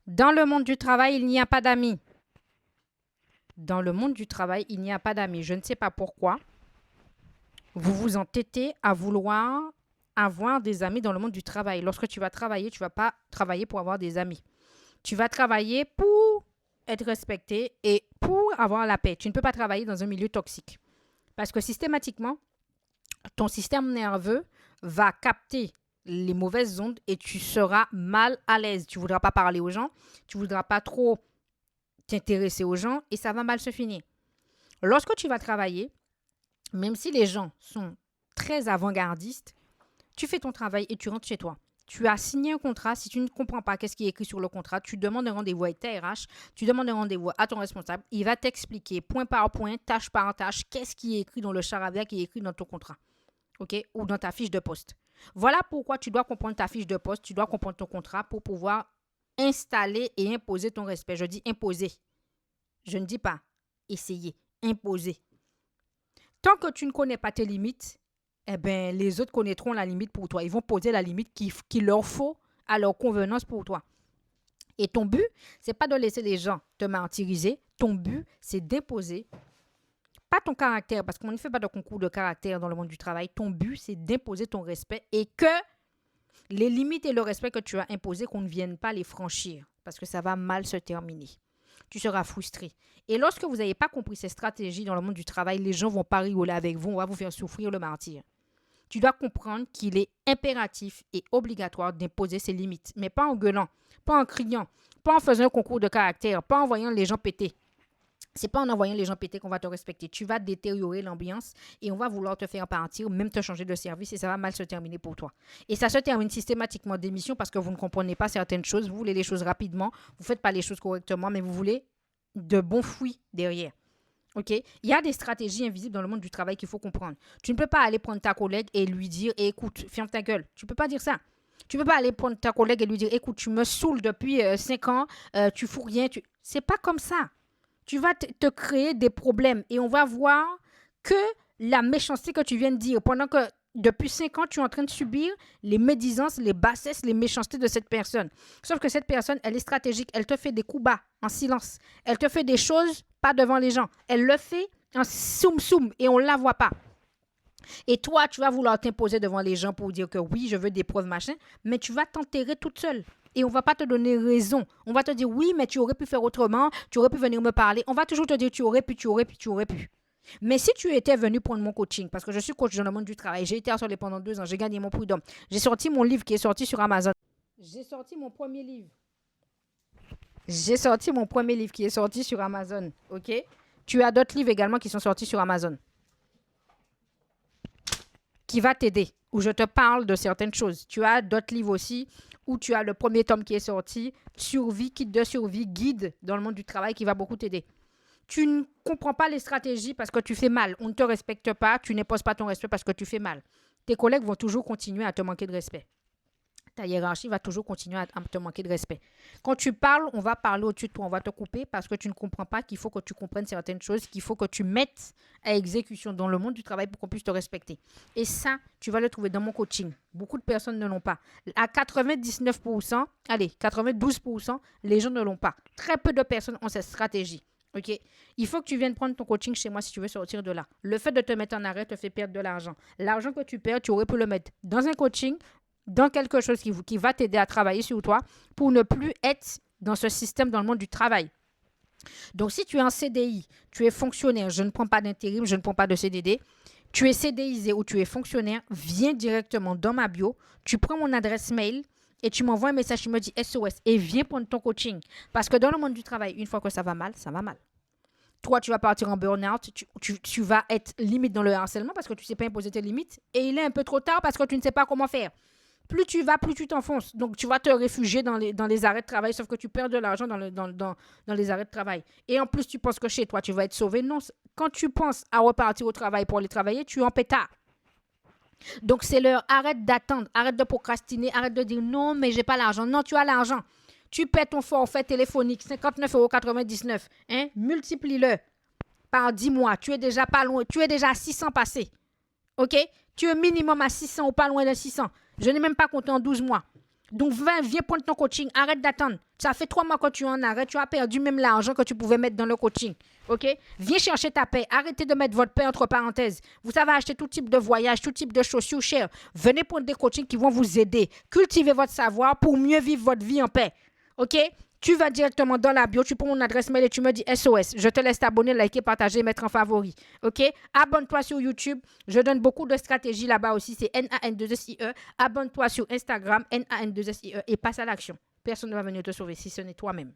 Dans le monde du travail, il n'y a pas d'amis. Dans le monde du travail, il n'y a pas d'amis. Je ne sais pas pourquoi. Vous vous entêtez à vouloir avoir des amis dans le monde du travail. Lorsque tu vas travailler, tu ne vas pas travailler pour avoir des amis. Tu vas travailler pour être respecté et pour avoir la paix. Tu ne peux pas travailler dans un milieu toxique. Parce que systématiquement, ton système nerveux va capter les mauvaises ondes et tu seras mal à l'aise. Tu ne voudras pas parler aux gens, tu ne voudras pas trop t'intéresser aux gens et ça va mal se finir. Lorsque tu vas travailler, même si les gens sont très avant-gardistes, tu fais ton travail et tu rentres chez toi. Tu as signé un contrat. Si tu ne comprends pas qu'est-ce qui est écrit sur le contrat, tu demandes un rendez-vous avec ta RH, tu demandes un rendez-vous à ton responsable. Il va t'expliquer point par point, tâche par tâche, qu'est-ce qui est écrit dans le charabia qui est écrit dans ton contrat. OK? Ou dans ta fiche de poste. Voilà pourquoi tu dois comprendre ta fiche de poste, tu dois comprendre ton contrat pour pouvoir installer et imposer ton respect. Je dis imposer. Je ne dis pas essayer, imposer. Tant que tu ne connais pas tes limites, eh ben, les autres connaîtront la limite pour toi. Ils vont poser la limite qu'il leur faut à leur convenance pour toi. Et ton but, c'est pas de laisser les gens te martyriser. Ton but, c'est d'imposer, pas ton caractère, parce qu'on ne fait pas de concours de caractère dans le monde du travail. Ton but, c'est d'imposer ton respect et que les limites et le respect que tu as imposés, qu'on ne vienne pas les franchir, parce que ça va mal se terminer. Tu seras frustré. Et lorsque vous n'avez pas compris ces stratégies dans le monde du travail, les gens vont pas rigoler avec vous, on va vous faire souffrir le martyr. Tu dois comprendre qu'il est impératif et obligatoire d'imposer ses limites, mais pas en gueulant, pas en criant, pas en faisant un concours de caractère, pas en voyant les gens péter. C'est pas en envoyant les gens péter qu'on va te respecter. Tu vas détériorer l'ambiance et on va vouloir te faire partir, même te changer de service et ça va mal se terminer pour toi. Et ça se termine systématiquement d'émission parce que vous ne comprenez pas certaines choses. Vous voulez les choses rapidement, vous ne faites pas les choses correctement, mais vous voulez de bons fruits derrière. OK? Il y a des stratégies invisibles dans le monde du travail qu'il faut comprendre. Tu ne peux pas aller prendre ta collègue et lui dire écoute, ferme ta gueule. Tu ne peux pas dire ça. Tu ne peux pas aller prendre ta collègue et lui dire écoute, tu me saoules depuis 5 ans, tu fous rien. C'est pas comme ça. Tu vas te créer des problèmes et on va voir que la méchanceté que tu viens de dire pendant que depuis 5 ans, tu es en train de subir les médisances, les bassesses, les méchancetés de cette personne. Sauf que cette personne, elle est stratégique. Elle te fait des coups bas en silence. Elle te fait des choses pas devant les gens. Elle le fait en soum-soum et on ne la voit pas. Et toi, tu vas vouloir t'imposer devant les gens pour dire que oui, je veux des preuves, machin, mais tu vas t'enterrer toute seule. Et on ne va pas te donner raison. On va te dire oui, mais tu aurais pu faire autrement, tu aurais pu venir me parler. On va toujours te dire tu aurais pu, tu aurais pu, tu aurais pu. Mais si tu étais venu prendre mon coaching, parce que je suis coach dans le monde du travail, j'ai été harcelé pendant 2 ans, j'ai gagné mon prix d'homme, j'ai sorti mon livre qui est sorti sur Amazon. J'ai sorti mon premier livre. J'ai sorti mon premier livre qui est sorti sur Amazon. OK? Tu as d'autres livres également qui sont sortis sur Amazon qui va t'aider, où je te parle de certaines choses. Tu as d'autres livres aussi, où tu as le premier tome qui est sorti, Survie, kit de survie, guide dans le monde du travail qui va beaucoup t'aider. Tu ne comprends pas les stratégies parce que tu fais mal. On ne te respecte pas, tu n'imposes pas ton respect parce que tu fais mal. Tes collègues vont toujours continuer à te manquer de respect. Ta hiérarchie va toujours continuer à te manquer de respect. Quand tu parles, on va parler au-dessus de toi, on va te couper parce que tu ne comprends pas qu'il faut que tu comprennes certaines choses, qu'il faut que tu mettes à exécution dans le monde du travail pour qu'on puisse te respecter. Et ça, tu vas le trouver dans mon coaching. Beaucoup de personnes ne l'ont pas. À 99%, allez, 92%, les gens ne l'ont pas. Très peu de personnes ont cette stratégie. OK? Il faut que tu viennes prendre ton coaching chez moi si tu veux sortir de là. Le fait de te mettre en arrêt te fait perdre de l'argent. L'argent que tu perds, tu aurais pu le mettre dans un coaching, dans quelque chose qui va t'aider à travailler sur toi pour ne plus être dans ce système dans le monde du travail. Donc, si tu es en CDI, tu es fonctionnaire, je ne prends pas d'intérim, je ne prends pas de CDD, tu es CDIsé ou tu es fonctionnaire, viens directement dans ma bio, tu prends mon adresse mail et tu m'envoies un message qui me dit SOS et viens prendre ton coaching. Parce que dans le monde du travail, une fois que ça va mal, ça va mal. Toi, tu vas partir en burn-out, tu vas être limite dans le harcèlement parce que tu ne sais pas imposer tes limites et il est un peu trop tard parce que tu ne sais pas comment faire. Plus tu vas, plus tu t'enfonces. Donc, tu vas te réfugier dans les arrêts de travail, sauf que tu perds de l'argent dans les arrêts de travail. Et en plus, tu penses que chez toi, tu vas être sauvé. Non, quand tu penses à repartir au travail pour aller travailler, tu es en pétard. Donc, c'est l'heure. Arrête d'attendre, arrête de procrastiner, arrête de dire non, mais j'ai pas l'argent. Non, tu as l'argent. Tu paies ton forfait téléphonique, 59,99 €. Hein? Multiplie-le par 10 mois. Tu es déjà pas loin. Tu es déjà à 600 passés. OK? Tu es minimum à 600 ou pas loin de 600. Je n'ai même pas compté en 12 mois. Donc, viens prendre ton coaching. Arrête d'attendre. Ça fait 3 mois que tu en arrêtes. Tu as perdu même l'argent que tu pouvais mettre dans le coaching. OK? Viens chercher ta paix. Arrêtez de mettre votre paix entre parenthèses. Vous savez acheter tout type de voyage, tout type de chaussures chères. Venez prendre des coachings qui vont vous aider. Cultivez votre savoir pour mieux vivre votre vie en paix. OK? Tu vas directement dans la bio, tu prends mon adresse mail et tu me dis SOS. Je te laisse t'abonner, liker, partager, mettre en favori. OK? Abonne-toi sur YouTube. Je donne beaucoup de stratégies là-bas aussi. C'est NAN2SIE. Abonne-toi sur Instagram, NAN2SIE et passe à l'action. Personne ne va venir te sauver si ce n'est toi-même.